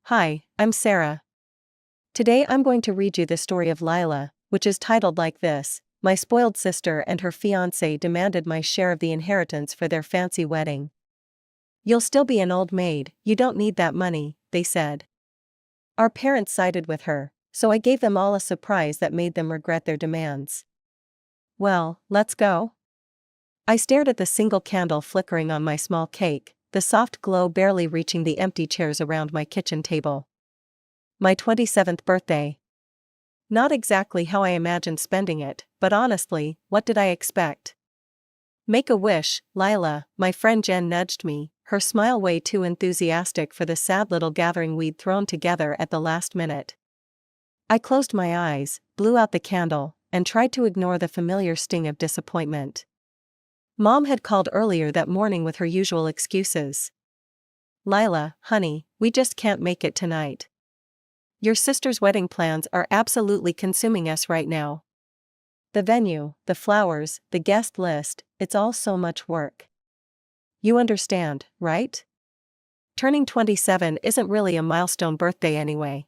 Hi, I'm Sarah. Today I'm going to read you the story of Lila, which is titled like this: My spoiled sister and her fiance demanded my share of the inheritance for their fancy wedding. You'll still be an old maid, you don't need that money, they said. Our parents sided with her, so I gave them all a surprise that made them regret their demands. Well, let's go. I stared at the single candle flickering on my small cake, the soft glow barely reaching the empty chairs around my kitchen table. My 27th birthday. Not exactly how I imagined spending it, but honestly, what did I expect? Make a wish, Lila, my friend Jen nudged me, her smile way too enthusiastic for the sad little gathering we'd thrown together at the last minute. I closed my eyes, blew out the candle, and tried to ignore the familiar sting of disappointment. Mom had called earlier that morning with her usual excuses. Lila, honey, we just can't make it tonight. Your sister's wedding plans are absolutely consuming us right now. The venue, the flowers, the guest list, it's all so much work. You understand, right? Turning 27 isn't really a milestone birthday anyway.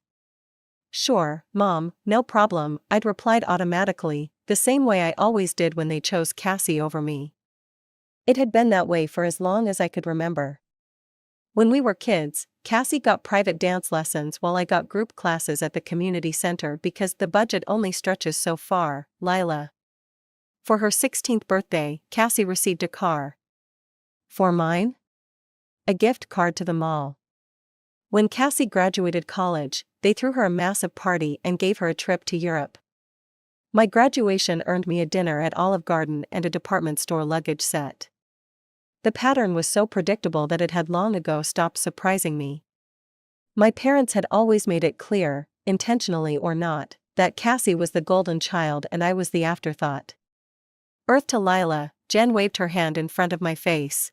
Sure, Mom, no problem, I'd replied automatically, the same way I always did when they chose Cassie over me. It had been that way for as long as I could remember. When we were kids, Cassie got private dance lessons while I got group classes at the community center because the budget only stretches so far, Lila. For her 16th birthday, Cassie received a car. For mine? A gift card to the mall. When Cassie graduated college, they threw her a massive party and gave her a trip to Europe. My graduation earned me a dinner at Olive Garden and a department store luggage set. The pattern was so predictable that it had long ago stopped surprising me. My parents had always made it clear, intentionally or not, that Cassie was the golden child and I was the afterthought. Earth to Lila, Jen waved her hand in front of my face.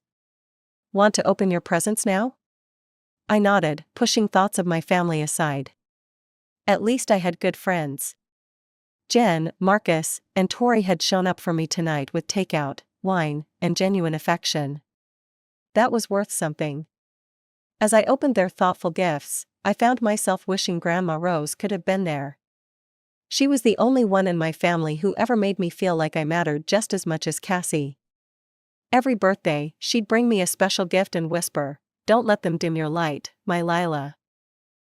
Want to open your presents now? I nodded, pushing thoughts of my family aside. At least I had good friends. Jen, Marcus, and Tori had shown up for me tonight with takeout, wine, and genuine affection. That was worth something. As I opened their thoughtful gifts, I found myself wishing Grandma Rose could have been there. She was the only one in my family who ever made me feel like I mattered just as much as Cassie. Every birthday, she'd bring me a special gift and whisper, "Don't let them dim your light, my Lila."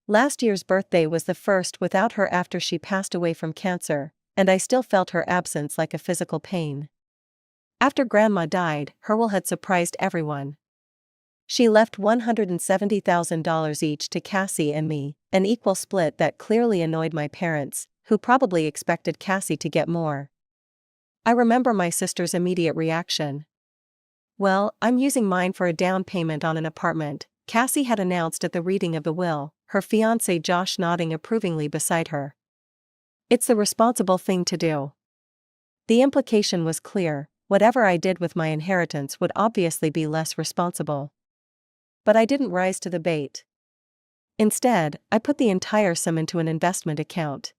Last year's birthday was the first without her after she passed away from cancer, and I still felt her absence like a physical pain. After Grandma died, her will had surprised everyone. She left $170,000 each to Cassie and me, an equal split that clearly annoyed my parents, who probably expected Cassie to get more. I remember my sister's immediate reaction. Well, I'm using mine for a down payment on an apartment, Cassie had announced at the reading of the will, her fiancé Josh nodding approvingly beside her. It's the responsible thing to do. The implication was clear, whatever I did with my inheritance would obviously be less responsible. But I didn't rise to the bait. Instead, I put the entire sum into an investment account.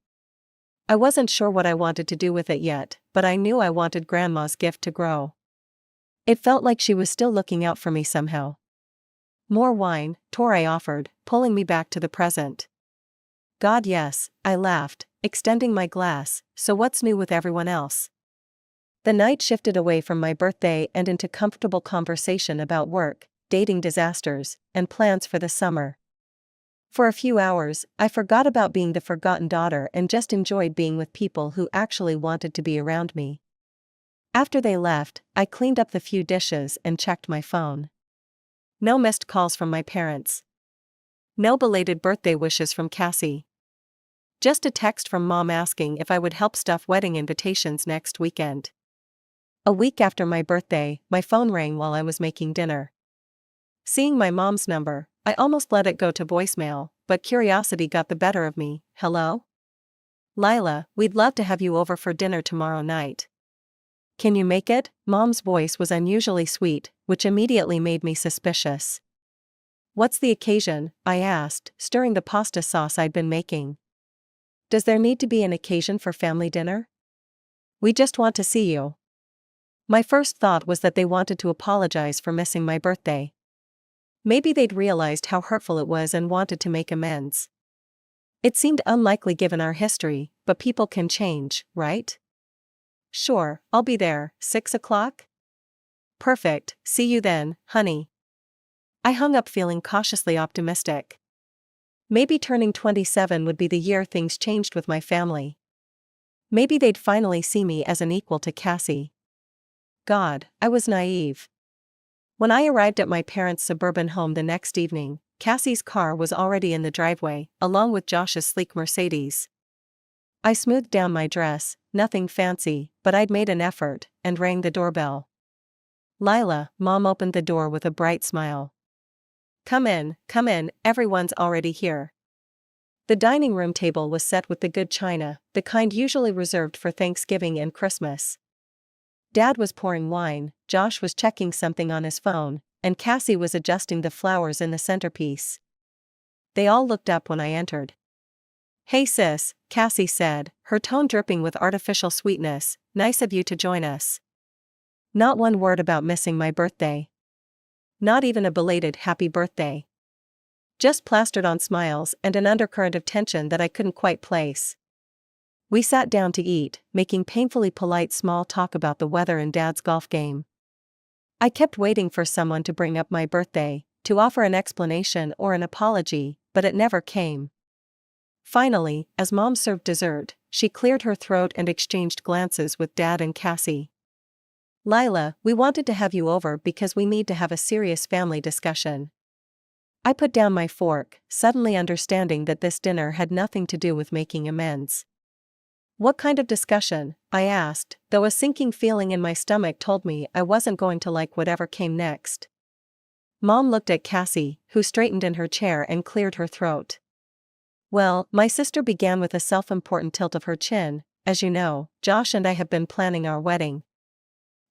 I wasn't sure what I wanted to do with it yet, but I knew I wanted Grandma's gift to grow. It felt like she was still looking out for me somehow. More wine, Tori offered, pulling me back to the present. God yes, I laughed, extending my glass, so what's new with everyone else? The night shifted away from my birthday and into comfortable conversation about work, dating disasters, and plans for the summer. For a few hours, I forgot about being the forgotten daughter and just enjoyed being with people who actually wanted to be around me. After they left, I cleaned up the few dishes and checked my phone. No missed calls from my parents. No belated birthday wishes from Cassie. Just a text from Mom asking if I would help stuff wedding invitations next weekend. A week after my birthday, my phone rang while I was making dinner. Seeing my mom's number, I almost let it go to voicemail, but curiosity got the better of me. Hello? Lila, we'd love to have you over for dinner tomorrow night. Can you make it? Mom's voice was unusually sweet, which immediately made me suspicious. What's the occasion? I asked, stirring the pasta sauce I'd been making. Does there need to be an occasion for family dinner? We just want to see you. My first thought was that they wanted to apologize for missing my birthday. Maybe they'd realized how hurtful it was and wanted to make amends. It seemed unlikely given our history, but people can change, right? Sure, I'll be there, 6 o'clock? Perfect, see you then, honey. I hung up feeling cautiously optimistic. Maybe turning 27 would be the year things changed with my family. Maybe they'd finally see me as an equal to Cassie. God, I was naive. When I arrived at my parents' suburban home the next evening, Cassie's car was already in the driveway, along with Josh's sleek Mercedes. I smoothed down my dress, nothing fancy, but I'd made an effort, and rang the doorbell. Lila, Mom opened the door with a bright smile. Come in, everyone's already here. The dining room table was set with the good china, the kind usually reserved for Thanksgiving and Christmas. Dad was pouring wine, Josh was checking something on his phone, and Cassie was adjusting the flowers in the centerpiece. They all looked up when I entered. Hey sis, Cassie said, her tone dripping with artificial sweetness, nice of you to join us. Not one word about missing my birthday. Not even a belated happy birthday. Just plastered on smiles and an undercurrent of tension that I couldn't quite place. We sat down to eat, making painfully polite small talk about the weather and Dad's golf game. I kept waiting for someone to bring up my birthday, to offer an explanation or an apology, but it never came. Finally, as Mom served dessert, she cleared her throat and exchanged glances with Dad and Cassie. Lila, we wanted to have you over because we need to have a serious family discussion. I put down my fork, suddenly understanding that this dinner had nothing to do with making amends. What kind of discussion? I asked, though a sinking feeling in my stomach told me I wasn't going to like whatever came next. Mom looked at Cassie, who straightened in her chair and cleared her throat. Well, my sister began with a self-important tilt of her chin. As you know, Josh and I have been planning our wedding.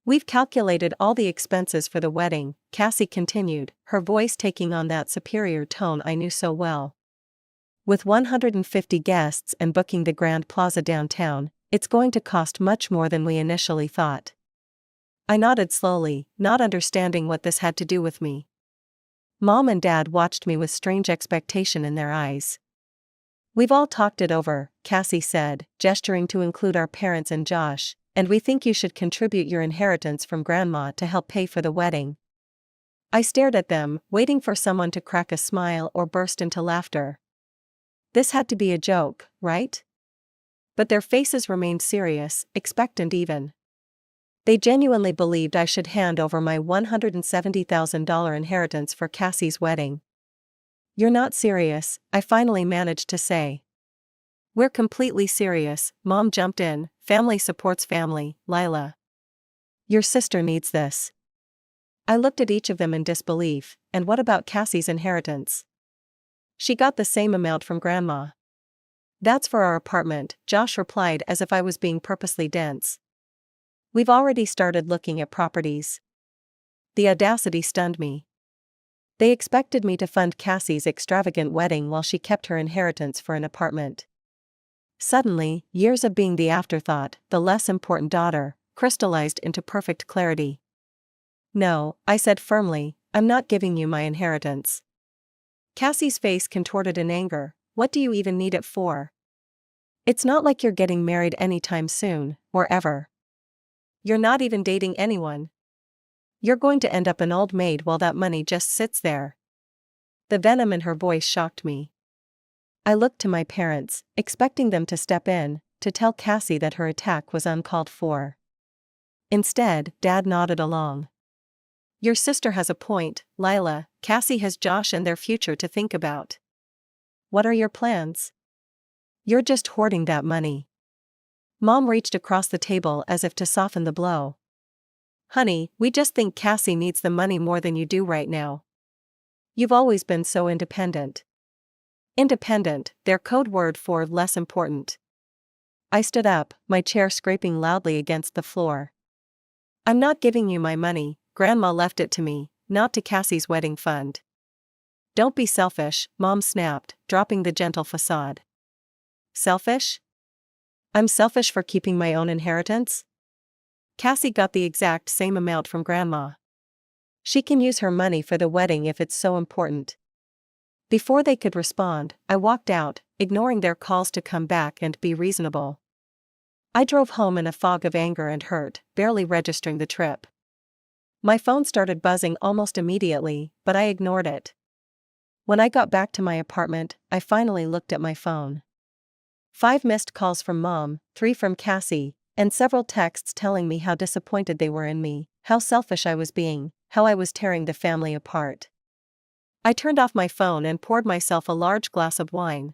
We've calculated all the expenses for the wedding, Cassie continued, her voice taking on that superior tone I knew so well. With 150 guests and booking the Grand Plaza downtown, it's going to cost much more than we initially thought. I nodded slowly, not understanding what this had to do with me. Mom and Dad watched me with strange expectation in their eyes. We've all talked it over, Cassie said, gesturing to include our parents and Josh, and we think you should contribute your inheritance from Grandma to help pay for the wedding. I stared at them, waiting for someone to crack a smile or burst into laughter. This had to be a joke, right? But their faces remained serious, expectant even. They genuinely believed I should hand over my $170,000 inheritance for Cassie's wedding. You're not serious, I finally managed to say. We're completely serious, Mom jumped in, family supports family, Lila. Your sister needs this. I looked at each of them in disbelief, and what about Cassie's inheritance? She got the same amount from Grandma. That's for our apartment, Josh replied as if I was being purposely dense. We've already started looking at properties. The audacity stunned me. They expected me to fund Cassie's extravagant wedding while she kept her inheritance for an apartment. Suddenly, years of being the afterthought, the less important daughter, crystallized into perfect clarity. No, I said firmly, I'm not giving you my inheritance. Cassie's face contorted in anger. What do you even need it for? It's not like you're getting married anytime soon, or ever. You're not even dating anyone. You're going to end up an old maid while that money just sits there. The venom in her voice shocked me. I looked to my parents, expecting them to step in, to tell Cassie that her attack was uncalled for. Instead, Dad nodded along. Your sister has a point, Lila, Cassie has Josh and their future to think about. What are your plans? You're just hoarding that money. Mom reached across the table as if to soften the blow. Honey, we just think Cassie needs the money more than you do right now. You've always been so independent. Independent, their code word for less important. I stood up, my chair scraping loudly against the floor. I'm not giving you my money, Grandma left it to me, not to Cassie's wedding fund. Don't be selfish, Mom snapped, dropping the gentle facade. Selfish? I'm selfish for keeping my own inheritance? Cassie got the exact same amount from Grandma. She can use her money for the wedding if it's so important. Before they could respond, I walked out, ignoring their calls to come back and be reasonable. I drove home in a fog of anger and hurt, barely registering the trip. My phone started buzzing almost immediately, but I ignored it. When I got back to my apartment, I finally looked at my phone. 5 missed calls from Mom, 3 from Cassie, and several texts telling me how disappointed they were in me, how selfish I was being, how I was tearing the family apart. I turned off my phone and poured myself a large glass of wine.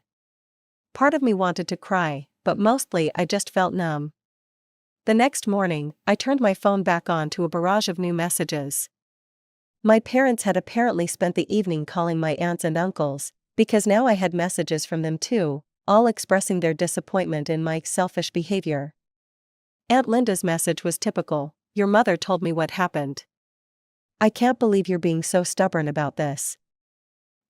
Part of me wanted to cry, but mostly I just felt numb. The next morning, I turned my phone back on to a barrage of new messages. My parents had apparently spent the evening calling my aunts and uncles, because now I had messages from them too, all expressing their disappointment in my selfish behavior. Aunt Linda's message was typical: "Your mother told me what happened. I can't believe you're being so stubborn about this.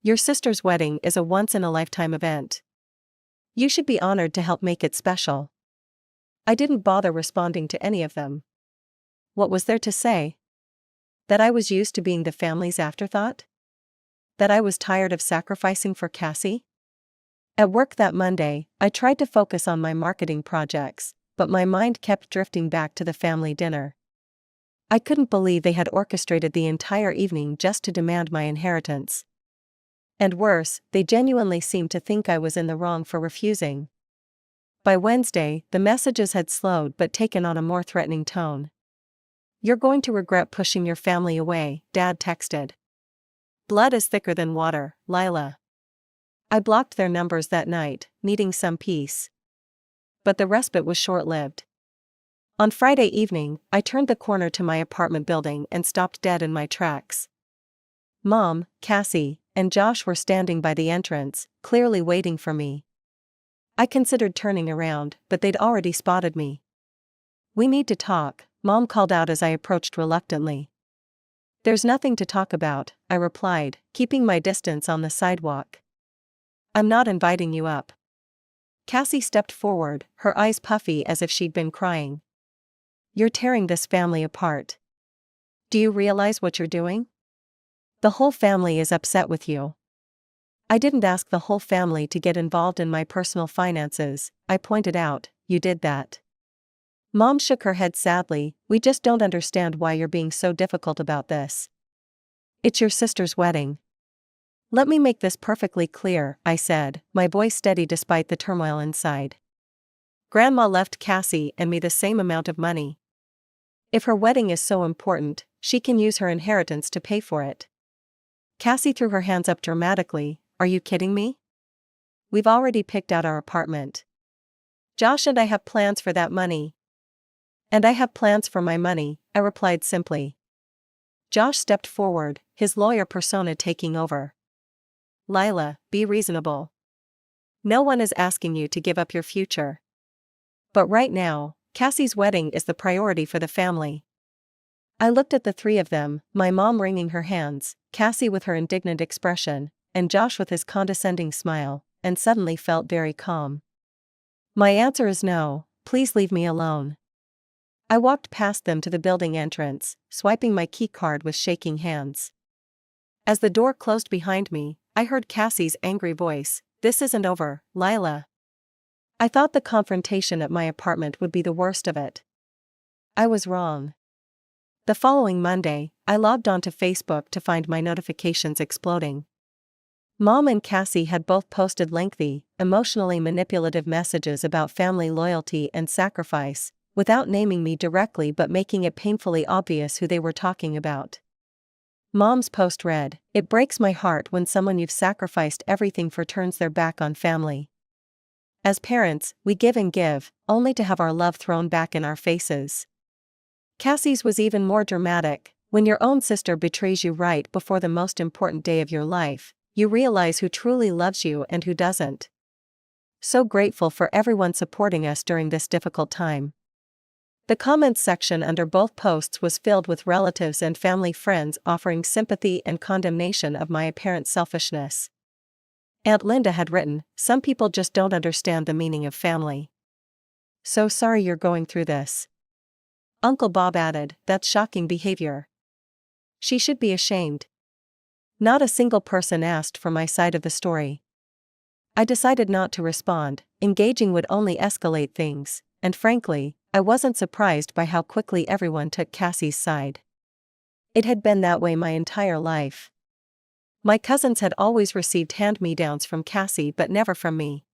Your sister's wedding is a once-in-a-lifetime event. You should be honored to help make it special." I didn't bother responding to any of them. What was there to say? That I was used to being the family's afterthought? That I was tired of sacrificing for Cassie? At work that Monday, I tried to focus on my marketing projects, but my mind kept drifting back to the family dinner. I couldn't believe they had orchestrated the entire evening just to demand my inheritance. And worse, they genuinely seemed to think I was in the wrong for refusing. By Wednesday, the messages had slowed but taken on a more threatening tone. "You're going to regret pushing your family away," Dad texted. "Blood is thicker than water, Lila." I blocked their numbers that night, needing some peace. But the respite was short-lived. On Friday evening, I turned the corner to my apartment building and stopped dead in my tracks. Mom, Cassie, and Josh were standing by the entrance, clearly waiting for me. I considered turning around, but they'd already spotted me. "We need to talk," Mom called out as I approached reluctantly. "There's nothing to talk about," I replied, keeping my distance on the sidewalk. "I'm not inviting you up." Cassie stepped forward, her eyes puffy as if she'd been crying. "You're tearing this family apart. Do you realize what you're doing? The whole family is upset with you." "I didn't ask the whole family to get involved in my personal finances," I pointed out. "You did that." Mom shook her head sadly. "We just don't understand why you're being so difficult about this. It's your sister's wedding." "Let me make this perfectly clear," I said, my voice steady despite the turmoil inside. "Grandma left Cassie and me the same amount of money. If her wedding is so important, she can use her inheritance to pay for it." Cassie threw her hands up dramatically. "Are you kidding me? We've already picked out our apartment. Josh and I have plans for that money." "And I have plans for my money," I replied simply. Josh stepped forward, his lawyer persona taking over. "Lila, be reasonable. No one is asking you to give up your future. But right now, Cassie's wedding is the priority for the family." I looked at the three of them, my mom wringing her hands, Cassie with her indignant expression, and Josh with his condescending smile, and suddenly felt very calm. "My answer is no, please leave me alone." I walked past them to the building entrance, swiping my key card with shaking hands. As the door closed behind me, I heard Cassie's angry voice. "This isn't over, Lila." I thought the confrontation at my apartment would be the worst of it. I was wrong. The following Monday, I logged onto Facebook to find my notifications exploding. Mom and Cassie had both posted lengthy, emotionally manipulative messages about family loyalty and sacrifice, without naming me directly but making it painfully obvious who they were talking about. Mom's post read, "It breaks my heart when someone you've sacrificed everything for turns their back on family. As parents, we give and give, only to have our love thrown back in our faces." Cassie's was even more dramatic. "When your own sister betrays you right before the most important day of your life, you realize who truly loves you and who doesn't. So grateful for everyone supporting us during this difficult time." The comments section under both posts was filled with relatives and family friends offering sympathy and condemnation of my apparent selfishness. Aunt Linda had written, "Some people just don't understand the meaning of family. So sorry you're going through this." Uncle Bob added, "That's shocking behavior. She should be ashamed. Not a single person asked for my side of the story. I decided not to respond, engaging would only escalate things, and frankly, I wasn't surprised by how quickly everyone took Cassie's side. It had been that way my entire life. My cousins had always received hand-me-downs from Cassie but never from me.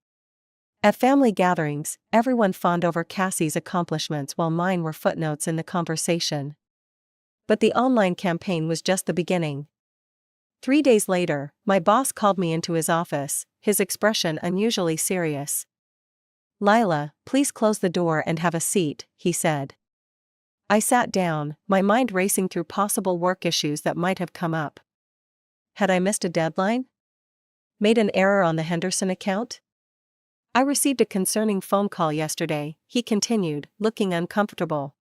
At family gatherings, everyone fawned over Cassie's accomplishments while mine were footnotes in the conversation. But the online campaign was just the beginning. 3 days later, my boss called me into his office, his expression unusually serious. "Lila, please close the door and have a seat," he said. I sat down, my mind racing through possible work issues that might have come up. Had I missed a deadline? Made an error on the Henderson account? I received a concerning phone call yesterday, he continued, looking uncomfortable.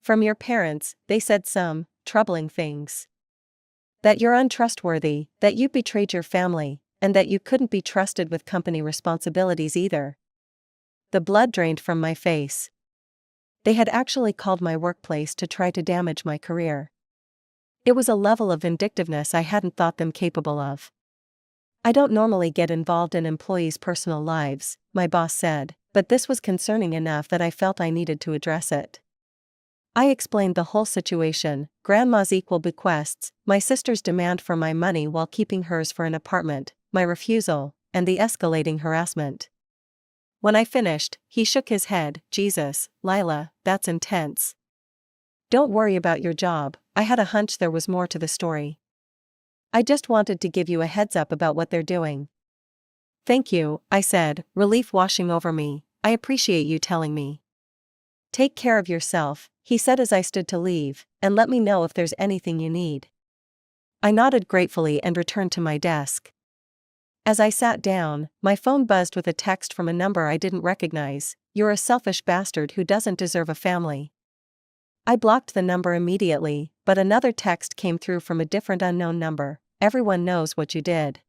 From your parents, they said some troubling things. That you're untrustworthy, that you betrayed your family, and that you couldn't be trusted with company responsibilities either. The blood drained from my face. They had actually called my workplace to try to damage my career. It was a level of vindictiveness I hadn't thought them capable of. "I don't normally get involved in employees' personal lives," my boss said, but this was concerning enough that I felt I needed to address it. I explained the whole situation: Grandma's equal bequests, my sister's demand for my money while keeping hers for an apartment, my refusal, and the escalating harassment. When I finished, he shook his head. "Jesus, Lila, that's intense. Don't worry about your job, I had a hunch there was more to the story. I just wanted to give you a heads up about what they're doing." "Thank you," I said, relief washing over me. "I appreciate you telling me." "Take care of yourself," he said as I stood to leave, "and let me know if there's anything you need." I nodded gratefully and returned to my desk. As I sat down, my phone buzzed with a text from a number I didn't recognize. "You're a selfish bastard who doesn't deserve a family." I blocked the number immediately, but another text came through from a different unknown number. "Everyone knows what you did.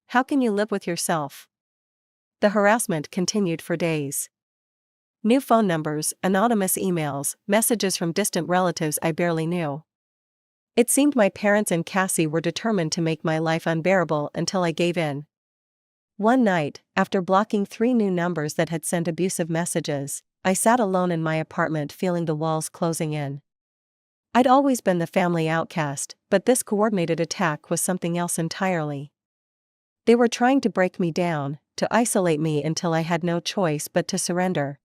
How can you live with yourself?" The harassment continued for days. New phone numbers, anonymous emails, messages from distant relatives I barely knew. It seemed my parents and Cassie were determined to make my life unbearable until I gave in. One night, after blocking 3 new numbers that had sent abusive messages, I sat alone in my apartment feeling the walls closing in. I'd always been the family outcast, but this coordinated attack was something else entirely. They were trying to break me down, to isolate me until I had no choice but to surrender.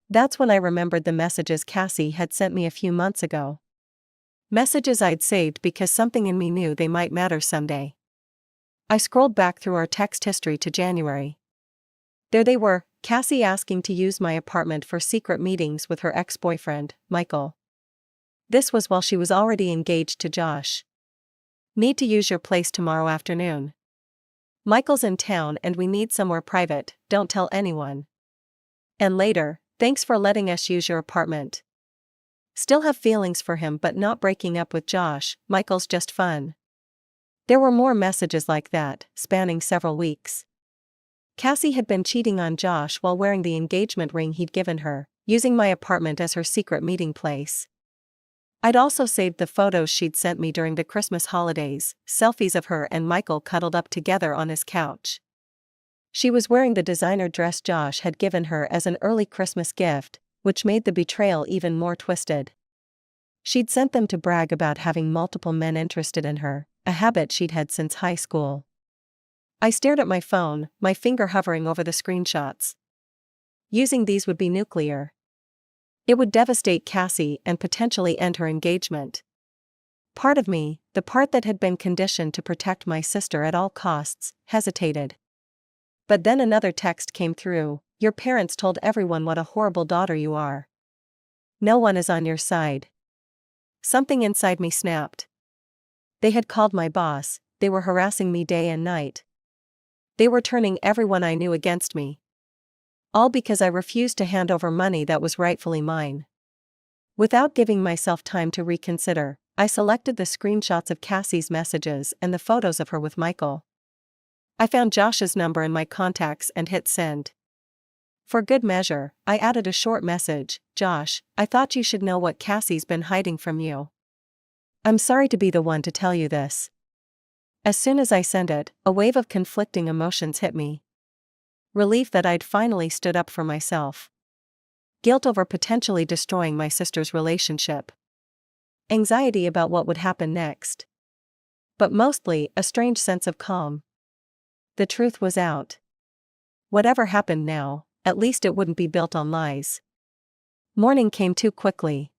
That's when I remembered the messages Cassie had sent me a few months ago. Messages I'd saved because something in me knew they might matter someday. I scrolled back through our text history to January. There they were, Cassie asking to use my apartment for secret meetings with her ex-boyfriend, Michael. This was while she was already engaged to Josh. "Need to use your place tomorrow afternoon. Michael's in town and we need somewhere private, don't tell anyone." And later, "Thanks for letting us use your apartment. Still have feelings for him but not breaking up with Josh, Michael's just fun." There were more messages like that, spanning several weeks. Cassie had been cheating on Josh while wearing the engagement ring he'd given her, using my apartment as her secret meeting place. I'd also saved the photos she'd sent me during the Christmas holidays, selfies of her and Michael cuddled up together on his couch. She was wearing the designer dress Josh had given her as an early Christmas gift, which made the betrayal even more twisted. She'd sent them to brag about having multiple men interested in her, a habit she'd had since high school. I stared at my phone, my finger hovering over the screenshots. Using these would be nuclear. It would devastate Cassie and potentially end her engagement. Part of me, the part that had been conditioned to protect my sister at all costs, hesitated. But then another text came through: "Your parents told everyone what a horrible daughter you are. No one is on your side." Something inside me snapped. They had called my boss, they were harassing me day and night. They were turning everyone I knew against me. All because I refused to hand over money that was rightfully mine. Without giving myself time to reconsider, I selected the screenshots of Cassie's messages and the photos of her with Michael. I found Josh's number in my contacts and hit send. For good measure, I added a short message: "Josh, I thought you should know what Cassie's been hiding from you. I'm sorry to be the one to tell you this. As soon as I sent it, a wave of conflicting emotions hit me. Relief that I'd finally stood up for myself. Guilt over potentially destroying my sister's relationship. Anxiety about what would happen next. But mostly, a strange sense of calm. The truth was out. Whatever happened now, at least it wouldn't be built on lies. Morning came too quickly.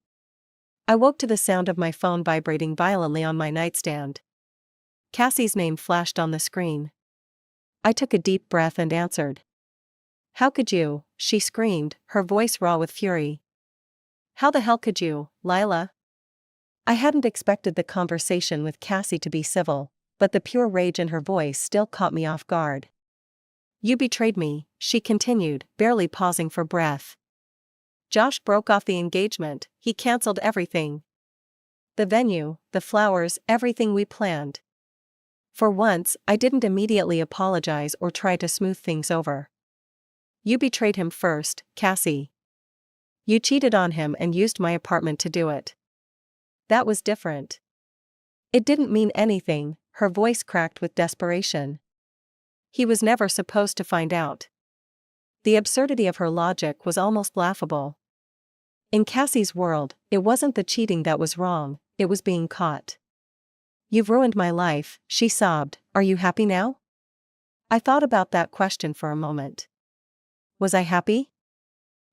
I woke to the sound of my phone vibrating violently on my nightstand. Cassie's name flashed on the screen. I took a deep breath and answered. "How could you?" she screamed, her voice raw with fury. "How the hell could you, Lila?" I hadn't expected the conversation with Cassie to be civil, but the pure rage in her voice still caught me off guard. "You betrayed me," she continued, barely pausing for breath. "Josh broke off the engagement, he canceled everything. The venue, the flowers, everything we planned. For once, I didn't immediately apologize or try to smooth things over. You betrayed him first, Cassie. You cheated on him and used my apartment to do it. That was different." It didn't mean anything, her voice cracked with desperation. He was never supposed to find out. The absurdity of her logic was almost laughable. In Cassie's world, it wasn't the cheating that was wrong, it was being caught. "You've ruined my life," she sobbed. "Are you happy now?" I thought about that question for a moment. Was I happy?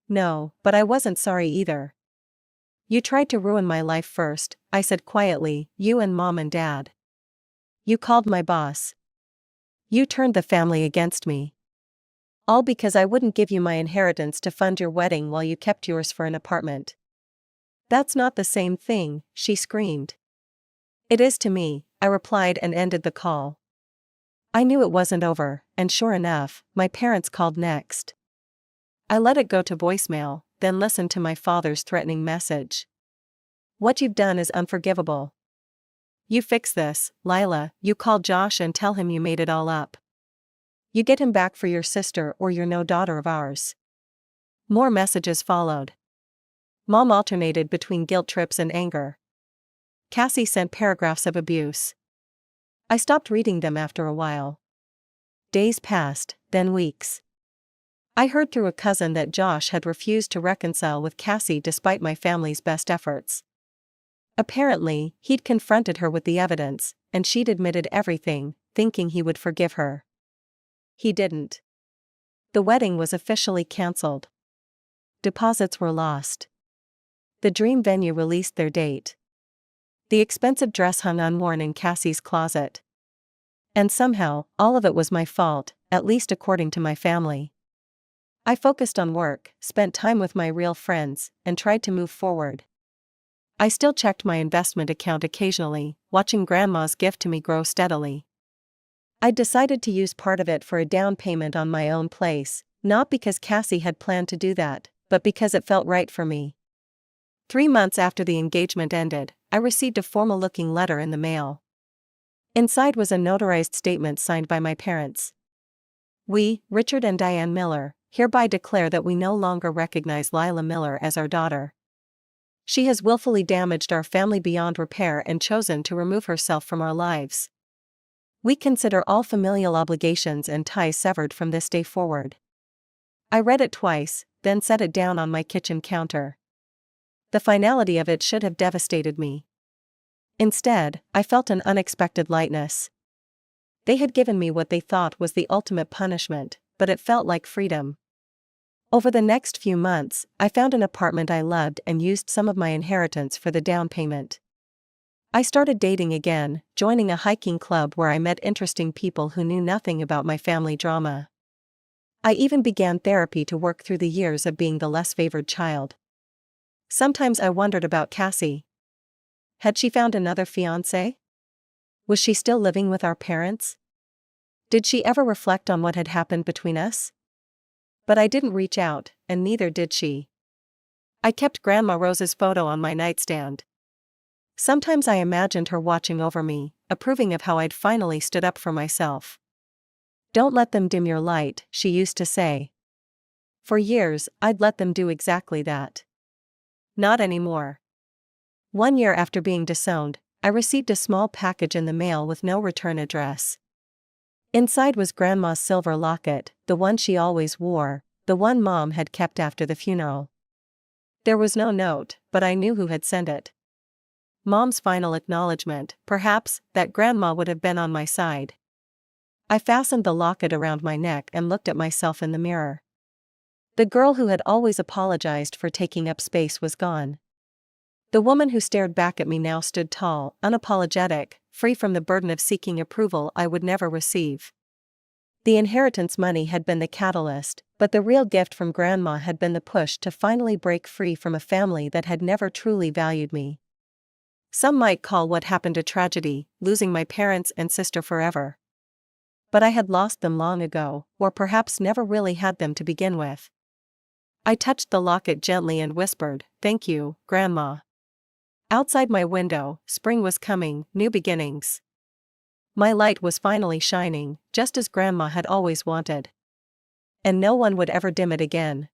No, but I wasn't sorry either. "You tried to ruin my life first," I said quietly, "you and Mom and Dad. You called my boss. You turned the family against me. All because I wouldn't give you my inheritance to fund your wedding while you kept yours for an apartment." "That's not the same thing," she screamed. "It is to me," I replied and ended the call. I knew it wasn't over, and sure enough, my parents called next. I let it go to voicemail, then listened to my father's threatening message. "What you've done is unforgivable. You fix this, Lila, you call Josh and tell him you made it all up. You get him back for your sister or you're no daughter of ours." More messages followed. Mom alternated between guilt trips and anger. Cassie sent paragraphs of abuse. I stopped reading them after a while. Days passed, then weeks. I heard through a cousin that Josh had refused to reconcile with Cassie despite my family's best efforts. Apparently, he'd confronted her with the evidence, and she'd admitted everything, thinking he would forgive her. He didn't. The wedding was officially cancelled. Deposits were lost. The dream venue released their date. The expensive dress hung unworn in Cassie's closet. And somehow, all of it was my fault, at least according to my family. I focused on work, spent time with my real friends, and tried to move forward. I still checked my investment account occasionally, watching Grandma's gift to me grow steadily. I'd decided to use part of it for a down payment on my own place, not because Cassie had planned to do that, but because it felt right for me. 3 months after the engagement ended, I received a formal-looking letter in the mail. Inside was a notarized statement signed by my parents. "We, Richard and Diane Miller, hereby declare that we no longer recognize Lila Miller as our daughter. She has willfully damaged our family beyond repair and chosen to remove herself from our lives. We consider all familial obligations and ties severed from this day forward." I read it twice, then set it down on my kitchen counter. The finality of it should have devastated me. Instead, I felt an unexpected lightness. They had given me what they thought was the ultimate punishment, but it felt like freedom. Over the next few months, I found an apartment I loved and used some of my inheritance for the down payment. I started dating again, joining a hiking club where I met interesting people who knew nothing about my family drama. I even began therapy to work through the years of being the less favored child. Sometimes I wondered about Cassie. Had she found another fiance? Was she still living with our parents? Did she ever reflect on what had happened between us? But I didn't reach out, and neither did she. I kept Grandma Rose's photo on my nightstand. Sometimes I imagined her watching over me, approving of how I'd finally stood up for myself. "Don't let them dim your light," she used to say. For years, I'd let them do exactly that. Not anymore. 1 year after being disowned, I received a small package in the mail with no return address. Inside was Grandma's silver locket, the one she always wore, the one Mom had kept after the funeral. There was no note, but I knew who had sent it. Mom's final acknowledgement, perhaps, that Grandma would have been on my side. I fastened the locket around my neck and looked at myself in the mirror. The girl who had always apologized for taking up space was gone. The woman who stared back at me now stood tall, unapologetic, free from the burden of seeking approval I would never receive. The inheritance money had been the catalyst, but the real gift from Grandma had been the push to finally break free from a family that had never truly valued me. Some might call what happened a tragedy, losing my parents and sister forever. But I had lost them long ago, or perhaps never really had them to begin with. I touched the locket gently and whispered, "Thank you, Grandma." Outside my window, spring was coming, new beginnings. My light was finally shining, just as Grandma had always wanted. And no one would ever dim it again.